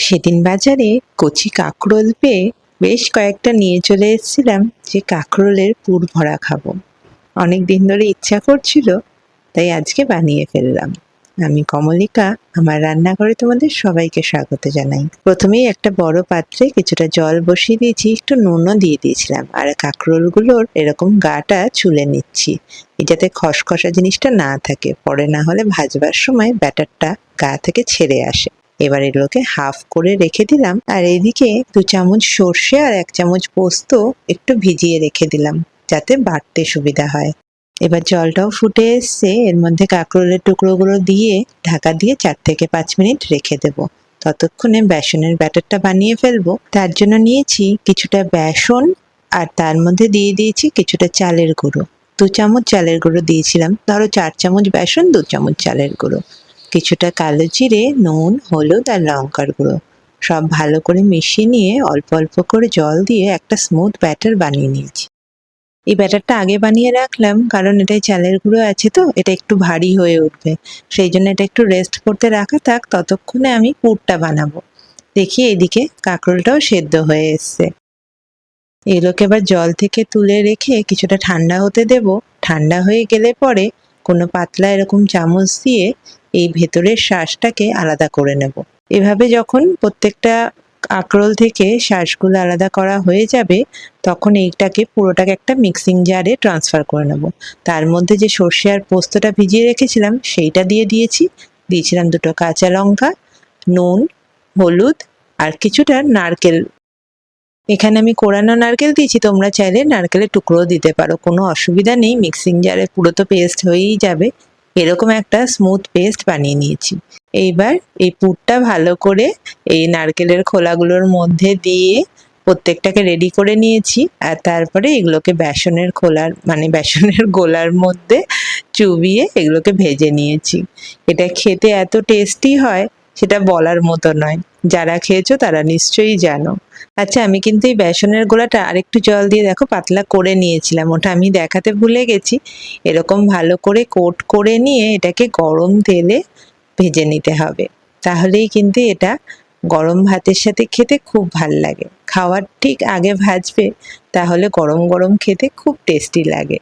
সেদিন বাজারে কচি কাঁকরোল পেয়ে বেশ কয়েকটা নিয়ে চলে এসেছিলাম যে কাঁকরোলের পুর ভরা খাবো। অনেক দিন ধরে ইচ্ছা করছিল, তাই আজকে বানিয়ে ফেললাম। আমি কমলিকা, আমার রান্নাঘরে তোমাদের সবাইকে স্বাগত জানাই। প্রথমেই একটা বড় পাত্রে কিছুটা জল বসিয়ে দিয়েছি, একটু নুনও দিয়ে দিয়েছিলাম, আর কাঁকরোলগুলোর এরকম গাটা ছুলে নিচ্ছি, যাতে খসখসা জিনিসটা না থাকে, পরে না হলে ভাজবার সময় ব্যাটারটা গা থেকে ছেড়ে আসে। এবার এগুলোকে হাফ করে রেখে দিলাম, আর এদিকে 2 চামচ সর্ষে আর 1 চামচ পোস্ত একটু ভিজিয়ে রেখে দিলাম, যাতে বাটতে সুবিধা হয়। এবার জলটাও ফুটে এসছে, এর মধ্যে কাঁকরোলের টুকরোগুলো দিয়ে ঢাকা দিয়ে 4 থেকে 5 মিনিট রেখে দেব। ততক্ষণে বেসনের ব্যাটারটা বানিয়ে ফেলবো। তার জন্য নিয়েছি কিছুটা বেসন, আর তার মধ্যে দিয়ে দিয়েছি কিছুটা চালের গুঁড়ো। 2 চামচ চালের গুঁড়ো দিয়েছিলাম, ধরো 4 চামচ বেসন, 2 চামচ চালের গুঁড়ো, কিছুটা কালো জিরে, নুন, হলুদ আর লঙ্কার গুঁড়ো। সব ভালো করে মিশিয়ে নিয়ে অল্প অল্প করে জল দিয়ে একটা স্মুথ ব্যাটার বানিয়ে নিয়েছি। এই ব্যাটারটা আগে বানিয়ে রাখলাম, কারণ এটাই চালের গুঁড়ো আছে, তো এটা একটু ভারী হয়ে উঠবে, সেই জন্য এটা একটু রেস্ট করতে রাখা থাক। ততক্ষণে আমি পুরটা বানাবো। দেখি এদিকে কাঁকরোলটাও সেদ্ধ হয়ে এসছে। এগুলোকে এবার জল থেকে তুলে রেখে কিছুটা ঠান্ডা হতে দেব। ঠান্ডা হয়ে গেলে পরে কোনো পাতলা এরকম চামচ দিয়ে এই ভেতরের শাঁসটাকে আলাদা করে নেব। এভাবে যখন প্রত্যেকটা কাঁকরোল থেকে শাঁসগুলো আলাদা করা হয়ে যাবে, তখন এইটাকে পুরোটাকে একটা মিক্সিং জারে ট্রান্সফার করে নেব। তার মধ্যে যে সর্ষে আর পোস্তটা ভিজিয়ে রেখেছিলাম সেইটা দিয়ে দিয়েছিলাম 2টো কাঁচা লঙ্কা, নুন, হলুদ আর কিছুটা নারকেল। এখানে আমি কোরানো নারকেল দিয়েছি, তোমরা চাইলে নারকেলের টুকরোও দিতে পারো, কোনো অসুবিধা নেই। মিক্সিং জারে পুরো তো পেস্ট হয়েই যাবে। এরকম একটা স্মুথ পেস্ট বানিয়ে নিয়েছি। এইবার এই পুরটা ভালো করে এই নারকেলের খোলাগুলোর মধ্যে দিয়ে প্রত্যেকটাকে রেডি করে নিয়েছি, আর তারপরে এগুলোকে বেসনের বেসনের গোলার মধ্যে চুবিয়ে এগুলোকে ভেজে নিয়েছি। এটা খেতে এত টেস্টি হয়, সেটা বলার মতো নয়। যারা খেয়েছো তারা নিশ্চয়ই জানো। আচ্ছা, আমি কিন্তু এই বেসনের গোলাটা আরেকটু জল দিয়ে দেখো পাতলা করে নিয়েছিলাম, ওটা আমি দেখাতে ভুলে গেছি। এরকম ভালো করে কোট করে নিয়ে এটাকে গরম তেলে ভেজে নিতে হবে, তাহলেই কিন্তু এটা গরম ভাতের সাথে খেতে খুব ভাল লাগে। খাওয়ার ঠিক আগে ভাজবে, তাহলে গরম গরম খেতে খুব টেস্টি লাগে।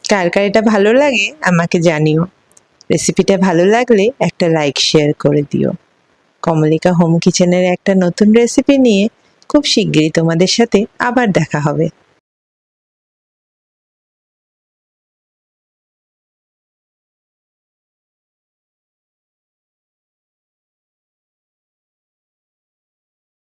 কার কার এটা ভালো লাগে আমাকে জানিও। রেসিপিটা ভালো লাগলে একটা লাইক শেয়ার করে দিও। কমলিকা হোম কিচেনের একটা নতুন রেসিপি নিয়ে খুব শিগগিরই তোমাদের সাথে আবার দেখা হবে।